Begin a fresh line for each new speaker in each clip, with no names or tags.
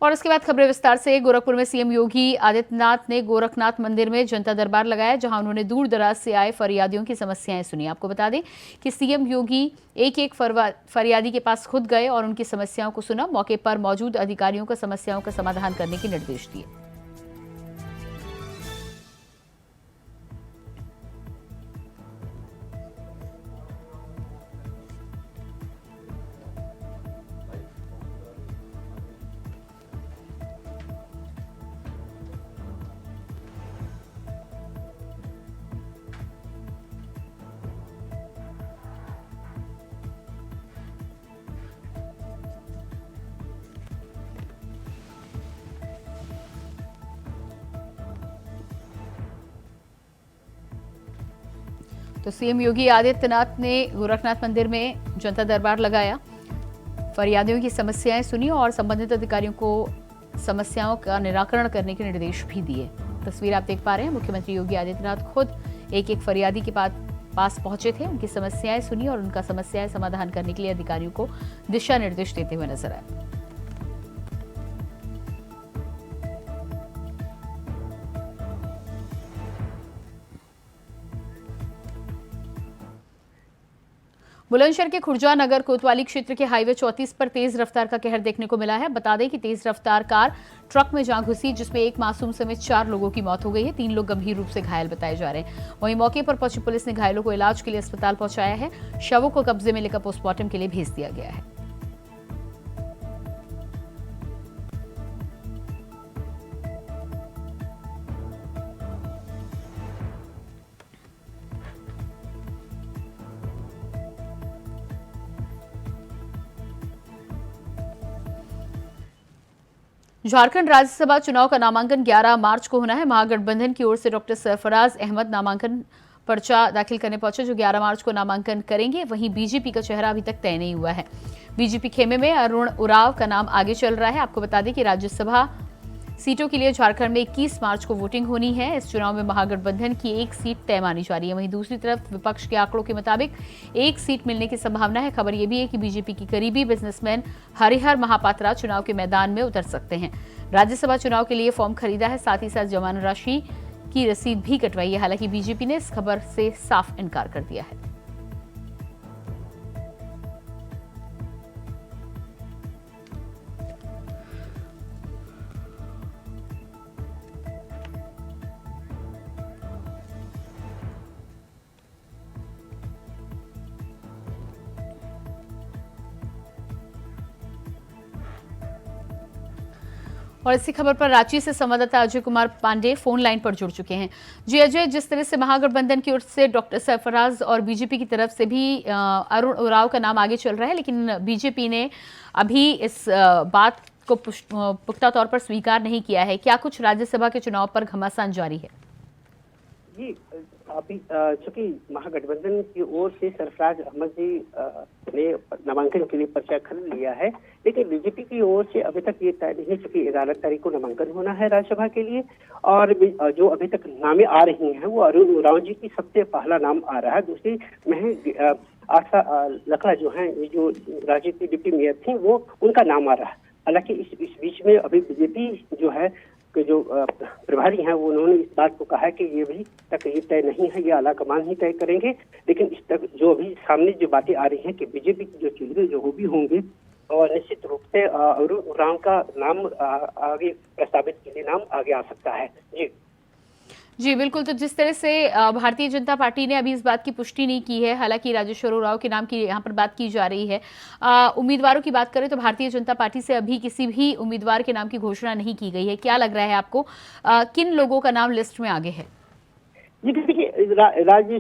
और इसके बाद खबरें विस्तार से। गोरखपुर में सीएम योगी आदित्यनाथ ने गोरखनाथ मंदिर में जनता दरबार लगाया, जहां उन्होंने दूर दराज से आए फरियादियों की समस्याएं सुनी। आपको बता दें कि सीएम योगी एक एक फरियादी के पास खुद गए और उनकी समस्याओं को सुना। मौके पर मौजूद अधिकारियों को समस्याओं का समाधान करने के निर्देश दिए। तो सीएम योगी आदित्यनाथ ने गोरखनाथ मंदिर में जनता दरबार लगाया, फरियादियों की समस्याएं सुनी और संबंधित अधिकारियों को समस्याओं का निराकरण करने के निर्देश भी दिए। तस्वीर आप देख पा रहे हैं। मुख्यमंत्री योगी आदित्यनाथ खुद एक एक फरियादी के पास पहुंचे थे, उनकी समस्याएं सुनी और उनका समस्याएं समाधान करने के लिए अधिकारियों को दिशा निर्देश देते हुए नजर आए। बुलंदशहर के खुर्जा नगर कोतवाली क्षेत्र के हाईवे 34 पर तेज रफ्तार का कहर देखने को मिला है। बता दें कि तेज रफ्तार कार ट्रक में जा घुसी, जिसमें एक मासूम समेत 4 लोगों की मौत हो गई है। 3 लोग गंभीर रूप से घायल बताए जा रहे हैं। वहीं मौके पर पहुंची पुलिस ने घायलों को इलाज के लिए अस्पताल पहुंचाया है। शवों को कब्जे में लेकर पोस्टमार्टम के लिए भेज दिया गया है। झारखंड राज्यसभा चुनाव का नामांकन 11 मार्च को होना है। महागठबंधन की ओर से डॉक्टर सरफराज अहमद नामांकन पर्चा दाखिल करने पहुंचे, जो 11 मार्च को नामांकन करेंगे। वहीं बीजेपी का चेहरा अभी तक तय नहीं हुआ है। बीजेपी खेमे में अरुण उरांव का नाम आगे चल रहा है। आपको बता दें कि राज्यसभा सीटों के लिए झारखंड में 21 मार्च को वोटिंग होनी है। इस चुनाव में महागठबंधन की एक सीट तय मानी जा रही है। वहीं दूसरी तरफ विपक्ष के आंकड़ों के मुताबिक एक सीट मिलने की संभावना है। खबर यह भी है कि बीजेपी की करीबी बिजनेसमैन हरिहर महापात्रा चुनाव के मैदान में उतर सकते हैं। राज्यसभा चुनाव के लिए फॉर्म खरीदा है, साथ ही साथ जमानत राशि की रसीद भी कटवाई है। हालांकि बीजेपी ने इस खबर से साफ इनकार कर दिया है। और इसी खबर पर रांची से संवाददाता अजय कुमार पांडे फोन लाइन पर जुड़ चुके हैं। जी अजय, जिस तरह से महागठबंधन की ओर से डॉक्टर सरफराज और बीजेपी की तरफ से भी अरुण उरांव का नाम आगे चल रहा है, लेकिन बीजेपी ने अभी इस बात को पुख्ता तौर पर स्वीकार नहीं किया है। क्या कुछ राज्यसभा के चुनाव पर घमासान जारी है?
जी, अभी चूंकि महागठबंधन की ओर से सरफराज अहमद जी ने नामांकन के लिए पर्चा खरीद लिया है, लेकिन बीजेपी की ओर से अभी तक ये तय नहीं है, चूंकि 11 तारीख को नामांकन होना है राज्यसभा के लिए। और जो अभी तक नामें आ रही हैं वो अरुण उरांव जी की सबसे पहला नाम आ रहा है। दूसरी में आशा लकड़ा जो है, जो राज्य की डिप्टी मेयर थी, वो उनका नाम आ रहा है। हालांकि इस बीच में अभी बीजेपी जो है जो प्रभारी हैं, वो उन्होंने इस बात को कहा है कि ये भी तक ये तय नहीं है, ये आला कमान ही तय करेंगे। लेकिन इस तक जो अभी सामने जो बातें आ रही हैं कि बीजेपी के जो चेहरे जो भी होंगे, और निश्चित रूप से अरुण उरांव का नाम आगे प्रस्तावित के लिए नाम आगे आ सकता है।
जी बिल्कुल। तो जिस तरह से भारतीय जनता पार्टी ने अभी इस बात की पुष्टि नहीं की है, हालांकि राजेश्वर उरांव के नाम की यहाँ पर बात की जा रही है। उम्मीदवारों की बात करें तो भारतीय जनता पार्टी से अभी किसी भी उम्मीदवार के नाम की घोषणा नहीं की गई है। क्या लग रहा है आपको, किन लोगों का नाम लिस्ट में आगे है?
जी देखिए, राज्य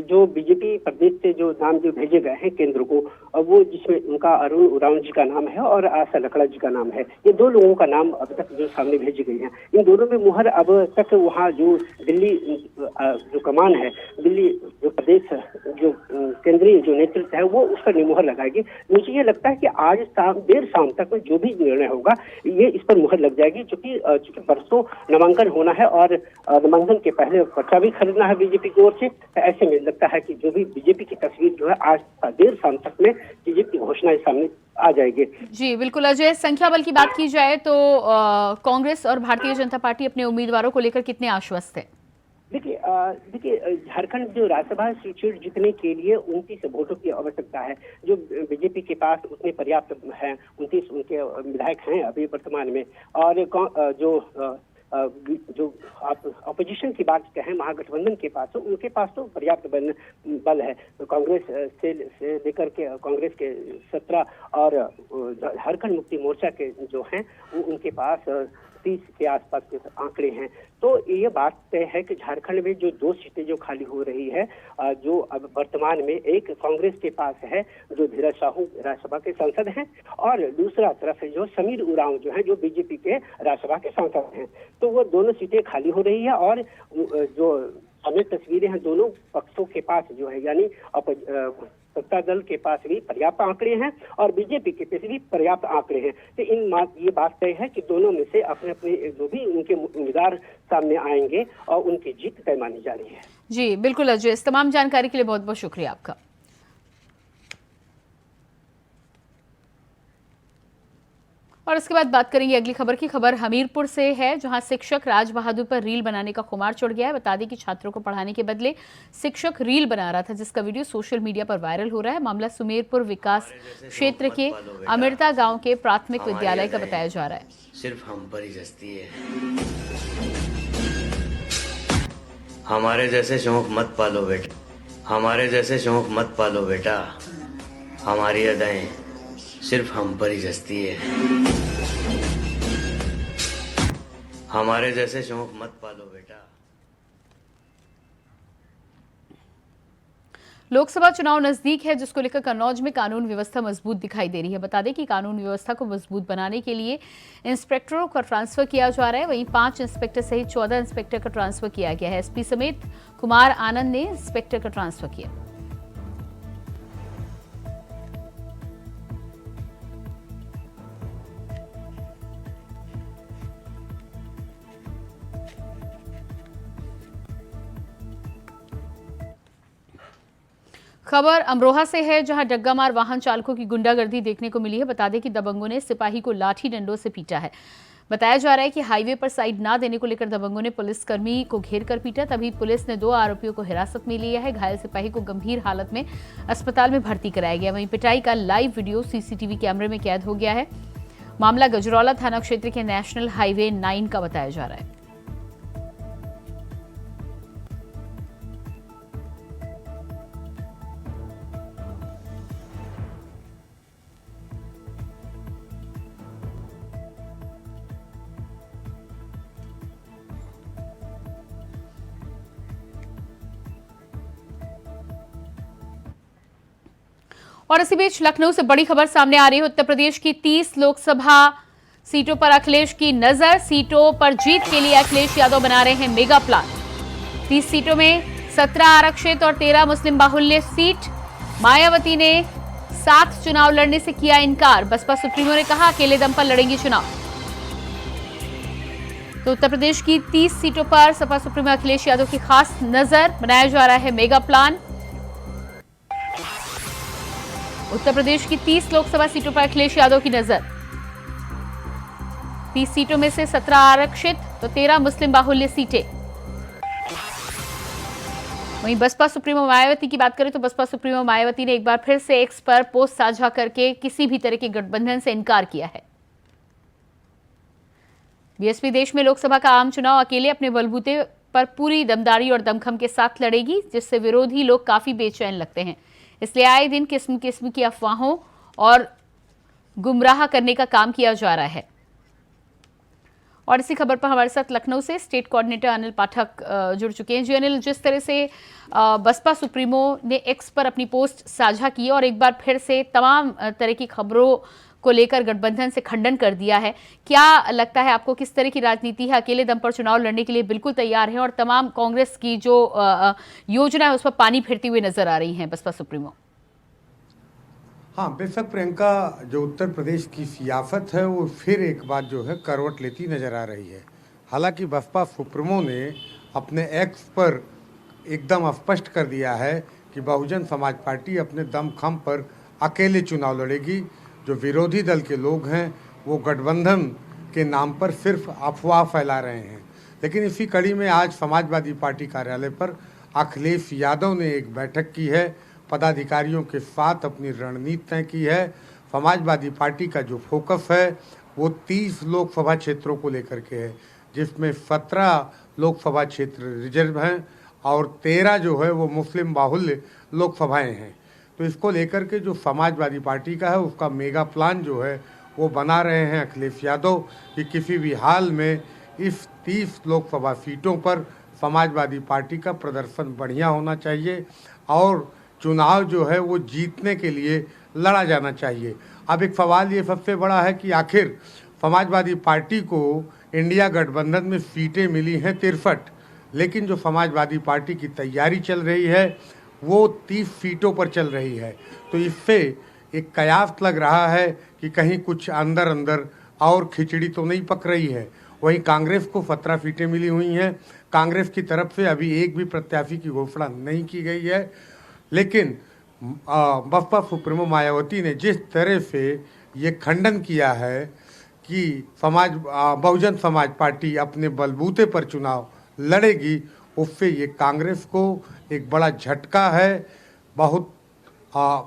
जो बीजेपी प्रदेश से जो नाम जो भेजे गए हैं केंद्र को, वो जिसमें उनका अरुण उरांव जी का नाम है और आशा लकड़ा जी का नाम है। ये 2 लोगों का नाम अब तक जो सामने भेजी गई है। इन दोनों में मुहर अब तक वहाँ जो दिल्ली जो कमान है, दिल्ली जो प्रदेश जो केंद्रीय जो नेतृत्व है, वो उस पर मुहर लगाएगी। मुझे ये लगता है कि आज देर शाम तक में जो भी निर्णय होगा, ये इस पर मुहर लग जाएगी, चूंकि परसों नामांकन होना है और नामांकन के पहले पर्चा भी खरीदना है बीजेपी की ओर से। ऐसे में लगता है कि जो भी बीजेपी की तस्वीर जो है आज देर शाम तक में बीजेपी की घोषणाएं सामने आ जाएगी।
जी बिल्कुल अजय, संख्या बल की बात की जाए तो कांग्रेस और भारतीय जनता पार्टी अपने उम्मीदवारों को लेकर कितने आश्वस्त है?
देखिए झारखंड जो राज्यसभा सीट जीतने के लिए 29 वोटों की आवश्यकता है। जो बीजेपी के पास उतने पर्याप्त हैं, 29 उनके विधायक हैं अभी वर्तमान में। और जो आप अपोजिशन की बात कहें महागठबंधन के पास, तो उनके पास तो पर्याप्त बल है। तो कांग्रेस से लेकर के कांग्रेस के 17 और झारखंड मुक्ति मोर्चा के जो हैं उनके पास 30 के आसपास के आंकड़े हैं। तो ये बात तय है कि झारखंड में जो 2 सीटें जो खाली हो रही है, जो अब वर्तमान में एक कांग्रेस के पास है जो धीरज साहू राज्यसभा के सांसद हैं, और दूसरा तरफ है जो समीर उरांव जो है जो बीजेपी के राज्यसभा के सांसद हैं। तो वो दोनों सीटें खाली हो रही है और जो हमें तस्वीरें हैं दोनों पक्षों के पास जो है, यानी सत्ता दल के पास भी पर्याप्त आंकड़े हैं और बीजेपी के पास भी पर्याप्त आंकड़े हैं। तो ये बात तय है कि दोनों में से अपने अपने जो भी उनके उम्मीदवार सामने आएंगे और उनकी जीत तय मानी जा रही है।
जी बिल्कुल अजय, इस तमाम जानकारी के लिए बहुत बहुत शुक्रिया आपका। और इसके बाद बात करेंगे अगली खबर की। खबर हमीरपुर से है, जहां शिक्षक राज बहादुर पर रील बनाने का खुमार चढ़ गया है। बता दें कि छात्रों को पढ़ाने के बदले शिक्षक रील बना रहा था, जिसका वीडियो सोशल मीडिया पर वायरल हो रहा है। मामला सुमेरपुर विकास क्षेत्र के अमृता गांव के प्राथमिक विद्यालय का बताया जा रहा है।
सिर्फ हम पर ही जचती है, हमारे जैसे शौक मत पालो बेटा, हमारे जैसे शौक मत पालो बेटा, हमारी अदाएं सिर्फ हम पर ही जचती है, हमारे जैसे शौक मत पालो बेटा।
लोकसभा चुनाव नजदीक है, जिसको लेकर कन्नौज में कानून व्यवस्था मजबूत दिखाई दे रही है। बता दें कि कानून व्यवस्था को मजबूत बनाने के लिए इंस्पेक्टरों का ट्रांसफर किया जा रहा है। वहीं 5 इंस्पेक्टर सहित 14 इंस्पेक्टर का ट्रांसफर किया गया है। एसपी समेत कुमार आनंद ने इंस्पेक्टर का ट्रांसफर किया। खबर अमरोहा से है, जहां डग्गामार वाहन चालकों की गुंडागर्दी देखने को मिली है। बता दें कि दबंगों ने सिपाही को लाठी डंडों से पीटा है। बताया जा रहा है कि हाईवे पर साइड ना देने को लेकर दबंगों ने पुलिसकर्मी को घेर कर पीटा। तभी पुलिस ने 2 आरोपियों को हिरासत में लिया है। घायल सिपाही को गंभीर हालत में अस्पताल में भर्ती कराया गया। वहीं पिटाई का लाइव वीडियो सीसीटीवी कैमरे में कैद हो गया है। मामला गजरौला थाना क्षेत्र के नेशनल हाईवे 9 का बताया जा रहा है। और इसी बीच लखनऊ से बड़ी खबर सामने आ रही है। उत्तर प्रदेश की 30 लोकसभा सीटों पर अखिलेश की नजर। सीटों पर जीत के लिए अखिलेश यादव बना रहे हैं मेगा प्लान। 30 सीटों में 17 आरक्षित और 13 मुस्लिम बाहुल्य सीट। मायावती ने 7 चुनाव लड़ने से किया इनकार। बसपा सुप्रीमो ने कहा अकेले दम पर लड़ेंगी चुनाव। तो उत्तर प्रदेश की 30 सीटों पर सपा सुप्रीमो अखिलेश यादव की खास नजर। बनाया जा रहा है मेगा प्लान। उत्तर प्रदेश की 30 लोकसभा सीटों पर अखिलेश यादव की नजर। 30 सीटों में से 17 आरक्षित तो 13 मुस्लिम बाहुल्य सीटें। वहीं बसपा सुप्रीमो मायावती की बात करें तो बसपा सुप्रीमो मायावती ने एक बार फिर से एक्स पर पोस्ट साझा करके किसी भी तरह के गठबंधन से इनकार किया है। बीएसपी देश में लोकसभा का आम चुनाव अकेले अपने बलबूते पर पूरी दमदारी और दमखम के साथ लड़ेगी, जिससे विरोधी लोग काफी बेचैन लगते हैं। इसलिए आए दिन किस्म किस्म की अफवाहों और गुमराह करने का काम किया जा रहा है। और इसी खबर पर हमारे साथ लखनऊ से स्टेट कोऑर्डिनेटर अनिल पाठक जुड़ चुके हैं। जी अनिल, जिस तरह से बसपा सुप्रीमो ने एक्स पर अपनी पोस्ट साझा की और एक बार फिर से तमाम तरह की खबरों को लेकर गठबंधन से खंडन कर दिया है, क्या लगता है आपको किस तरह की राजनीति है? अकेले दम पर चुनाव लड़ने के लिए बिल्कुल तैयार है और तमाम कांग्रेस की जो योजना है उस पर पानी फिरती हुई नजर आ रही है बसपा सुप्रीमो।
हाँ, बेशक प्रियंका, जो उत्तर प्रदेश की सियासत है वो फिर एक बार जो है करवट लेती नजर आ रही है। हालांकि बसपा सुप्रीमो ने अपने एक्स पर एकदम स्पष्ट कर दिया है कि बहुजन समाज पार्टी अपने दमखम पर अकेले चुनाव लड़ेगी। जो विरोधी दल के लोग हैं वो गठबंधन के नाम पर सिर्फ अफवाह फैला रहे हैं। लेकिन इसी कड़ी में आज समाजवादी पार्टी कार्यालय पर अखिलेश यादव ने एक बैठक की है, पदाधिकारियों के साथ अपनी रणनीति तय की है। समाजवादी पार्टी का जो फोकस है वो 30 लोकसभा क्षेत्रों को लेकर के है, जिसमें 17 लोकसभा क्षेत्र रिजर्व हैं और 13 जो है वो मुस्लिम बाहुल्य लोकसभाएं हैं। तो इसको लेकर के जो समाजवादी पार्टी का है उसका मेगा प्लान जो है वो बना रहे हैं अखिलेश यादव कि किसी भी हाल में इस 30 लोकसभा सीटों पर समाजवादी पार्टी का प्रदर्शन बढ़िया होना चाहिए और चुनाव जो है वो जीतने के लिए लड़ा जाना चाहिए। अब एक सवाल ये सबसे बड़ा है कि आखिर समाजवादी पार्टी को इंडिया गठबंधन में सीटें मिली हैं 63, लेकिन जो समाजवादी पार्टी की तैयारी चल रही है वो 30 सीटों पर चल रही है। तो इससे एक कयास लग रहा है कि कहीं कुछ अंदर अंदर और खिचड़ी तो नहीं पक रही है। वहीं कांग्रेस को 17 सीटें मिली हुई हैं। कांग्रेस की तरफ से अभी एक भी प्रत्याशी की घोषणा नहीं की गई है, लेकिन बसपा सुप्रीमो मायावती ने जिस तरह से ये खंडन किया है कि बहुजन समाज पार्टी अपने बलबूते पर चुनाव लड़ेगी, उससे ये कांग्रेस को एक बड़ा झटका है। बहुत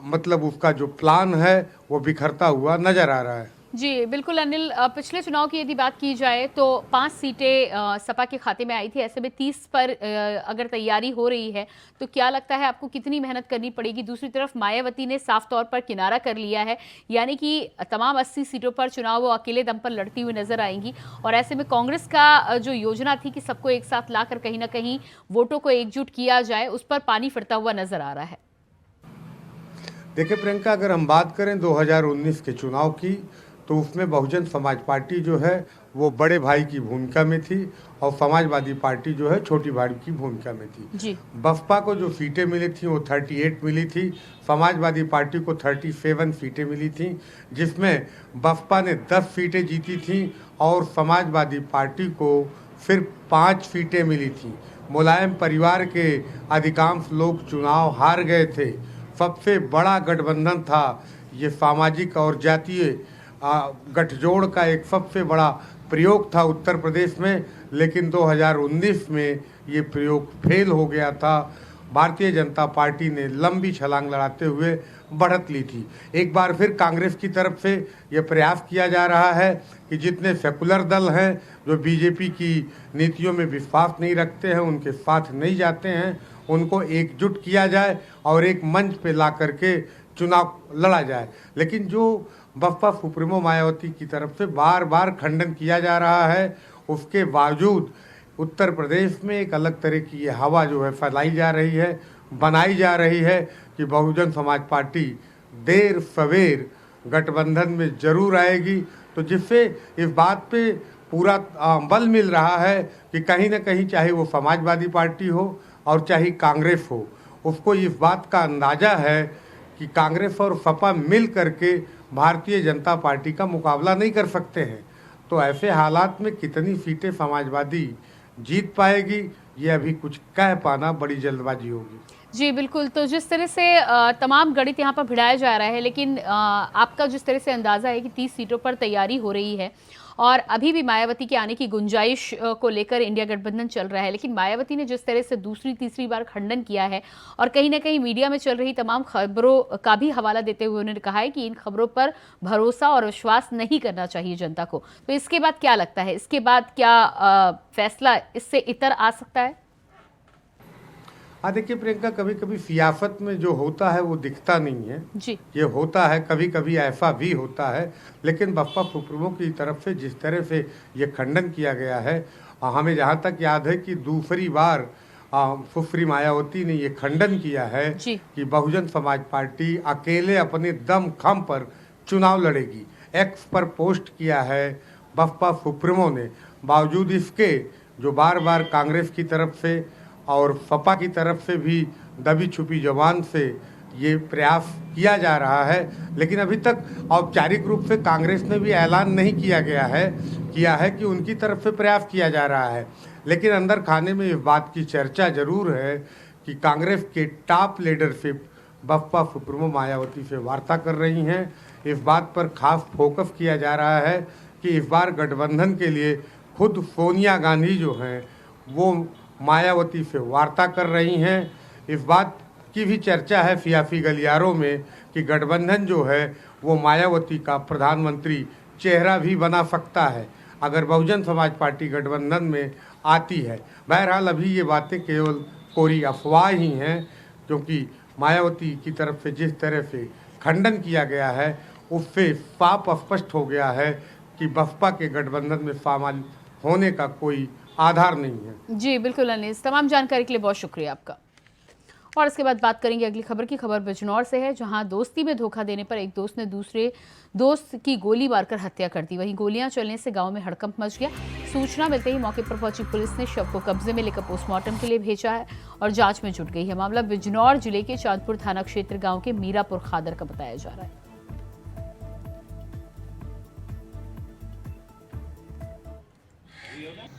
मतलब उसका जो प्लान है वो बिखरता हुआ नजर आ रहा है।
जी बिल्कुल अनिल, पिछले चुनाव की यदि बात की जाए तो 5 सीटें सपा के खाते में आई थी। ऐसे में 30 पर अगर तैयारी हो रही है तो क्या लगता है आपको कितनी मेहनत करनी पड़ेगी? दूसरी तरफ मायावती ने साफ तौर पर किनारा कर लिया है, यानी कि तमाम 80 सीटों पर चुनाव वो अकेले दम पर लड़ती हुई नजर आएंगी। और ऐसे में कांग्रेस का जो योजना थी कि सबको एक साथ लाकर कहीं ना कहीं वोटों को एकजुट किया जाए, उस पर पानी फिरता हुआ नजर आ रहा है।
देखिए प्रियंका, अगर हम बात करें 2019 के चुनाव की तो उसमें बहुजन समाज पार्टी जो है वो बड़े भाई की भूमिका में थी और समाजवादी पार्टी जो है छोटी भाई की भूमिका में थी
जी।
बसपा को जो सीटें मिली थी वो 38 मिली थी, समाजवादी पार्टी को 37 सीटें मिली थी, जिसमें बसपा ने 10 सीटें जीती थी और समाजवादी पार्टी को सिर्फ 5 सीटें मिली थी। मुलायम परिवार के अधिकांश लोग चुनाव हार गए थे। सबसे बड़ा गठबंधन था ये सामाजिक और जातीय गठजोड़ का एक सबसे बड़ा प्रयोग था उत्तर प्रदेश में, लेकिन 2019 में ये प्रयोग फेल हो गया था। भारतीय जनता पार्टी ने लंबी छलांग लगाते हुए बढ़त ली थी। एक बार फिर कांग्रेस की तरफ से ये प्रयास किया जा रहा है कि जितने सेकुलर दल हैं जो बीजेपी की नीतियों में विश्वास नहीं रखते हैं, उनके साथ नहीं जाते हैं, उनको एकजुट किया जाए और एक मंच पे ला करके चुनाव लड़ा जाए। लेकिन जो बसपा सुप्रीमो मायावती की तरफ से बार बार खंडन किया जा रहा है, उसके बावजूद उत्तर प्रदेश में एक अलग तरह की ये हवा जो है फैलाई जा रही है, बनाई जा रही है कि बहुजन समाज पार्टी देर सवेर गठबंधन में जरूर आएगी। तो जिससे इस बात पे पूरा बल मिल रहा है कि कहीं ना कहीं चाहे वो समाजवादी पार्टी हो और चाहे कांग्रेस हो, उसको इस बात का अंदाज़ा है कि कांग्रेस और सपा मिल करके भारतीय जनता पार्टी का मुकाबला नहीं कर सकते हैं। तो ऐसे हालात में कितनी सीटें समाजवादी जीत पाएगी ये अभी कुछ कह पाना बड़ी जल्दबाजी होगी।
जी बिल्कुल, तो जिस तरह से तमाम गणित यहाँ पर भिड़ाया जा रहा है, लेकिन आपका जिस तरह से अंदाज़ा है कि 30 सीटों पर तैयारी हो रही है और अभी भी मायावती के आने की गुंजाइश को लेकर इंडिया गठबंधन चल रहा है, लेकिन मायावती ने जिस तरह से दूसरी तीसरी बार खंडन किया है और कहीं ना कहीं मीडिया में चल रही तमाम खबरों का भी हवाला देते हुए उन्होंने कहा है कि इन खबरों पर भरोसा और विश्वास नहीं करना चाहिए जनता को। तो इसके बाद क्या लगता है, इसके बाद क्या फैसला इससे इतर आ सकता है?
हाँ देखिए प्रियंका, कभी कभी सियासत में जो होता है वो दिखता नहीं है
जी।
ये होता है, कभी कभी ऐसा भी होता है। लेकिन बसपा सुप्रीमो की तरफ से जिस तरह से ये खंडन किया गया है, हमें जहाँ तक याद है कि दूसरी बार सुश्री मायावती ने ये खंडन किया है कि बहुजन समाज पार्टी अकेले अपने दम खम पर चुनाव लड़ेगी। एक्स पर पोस्ट किया है बसपा सुप्रीमो ने। बावजूद इसके जो बार बार कांग्रेस की तरफ से और सपा की तरफ से भी दबी छुपी जबान से ये प्रयास किया जा रहा है, लेकिन अभी तक औपचारिक रूप से कांग्रेस ने भी ऐलान नहीं किया है कि उनकी तरफ से प्रयास किया जा रहा है। लेकिन अंदर खाने में इस बात की चर्चा जरूर है कि कांग्रेस के top leadership BSP supremo Mayawati से वार्ता कर रही हैं। इस बात पर खास फोकस किया जा रहा है कि इस बार गठबंधन के लिए खुद सोनिया गांधी जो हैं वो मायावती से वार्ता कर रही हैं। इस बात की भी चर्चा है सियासी गलियारों में कि गठबंधन जो है वो मायावती का प्रधानमंत्री चेहरा भी बना सकता है अगर बहुजन समाज पार्टी गठबंधन में आती है। बहरहाल अभी ये बातें केवल कोरी अफवाह ही हैं, क्योंकि मायावती की तरफ से जिस तरह से खंडन किया गया है उससे साफ स्पष्ट हो गया है कि बसपा के गठबंधन में शामिल होने का कोई आधार नहीं है।
जी बिल्कुल अनिस, तमाम जानकारी के लिए बहुत शुक्रिया आपका। और इसके बाद बात करेंगे अगली खबर की। खबर बिजनौर से है, जहां दोस्ती में धोखा देने पर एक दोस्त ने दूसरे दोस्त की गोली मारकर हत्या कर दी। वहीं गोलियां चलने से गांव में हड़कंप मच गया। सूचना मिलते ही मौके पर पहुंची पुलिस ने शव को कब्जे में लेकर पोस्टमार्टम के लिए भेजा है और जांच में जुट गई है। मामला बिजनौर जिले के चांदपुर थाना क्षेत्र गाँव के मीरापुर खादर का बताया जा रहा है।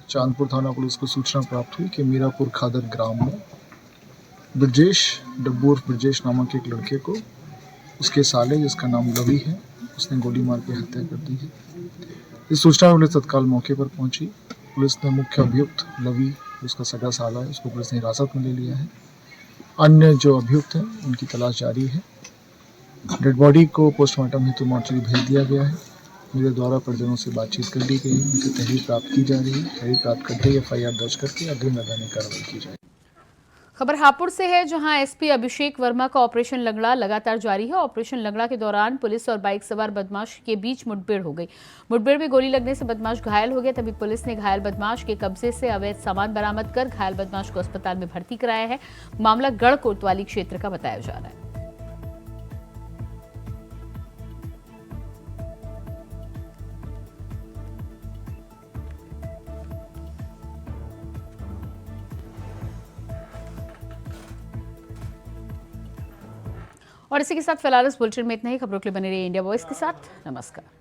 चांदपुर थाना पुलिस को सूचना प्राप्त हुई कि मीरापुर खादर ग्राम में ब्रजेश डब्बू उर्फ ब्रजेश नामक एक लड़के को उसके साले जिसका नाम लवी है उसने गोली मार के हत्या कर दी है। इस सूचना पर पुलिस तत्काल मौके पर पहुंची। पुलिस ने मुख्य अभियुक्त लवी उसका सगा साला है उसको पुलिस ने हिरासत में ले लिया है। अन्य जो अभियुक्त हैं उनकी तलाश जारी है। डेड बॉडी को पोस्टमार्टम हेतु मॉर्चरी भेज दिया गया है। मेरे द्वारा परिजनों से बातचीत कर ली गई है, उनकी तहरीर प्राप्त की जा रही है। तहरीर प्राप्त करते ही FIR दर्ज करके अग्रिम वैधानिक कार्रवाई की जाएगी।
खबर हापुड़ से है, जहां एसपी अभिषेक वर्मा का ऑपरेशन लंगड़ा लगातार जारी है। ऑपरेशन लंगड़ा के दौरान पुलिस और बाइक सवार बदमाश के बीच मुठभेड़ हो गई। मुठभेड़ में गोली लगने से बदमाश घायल हो गया। तभी पुलिस ने घायल बदमाश के कब्जे से अवैध सामान बरामद कर घायल बदमाश को अस्पताल में भर्ती कराया है। मामला गढ़ कोतवाली क्षेत्र का बताया जा रहा है। और इसी के साथ फिलहाल इस बुलेटिन में इतना ही। खबरों के लिए बने रहिए इंडिया वॉइस के साथ। नमस्कार।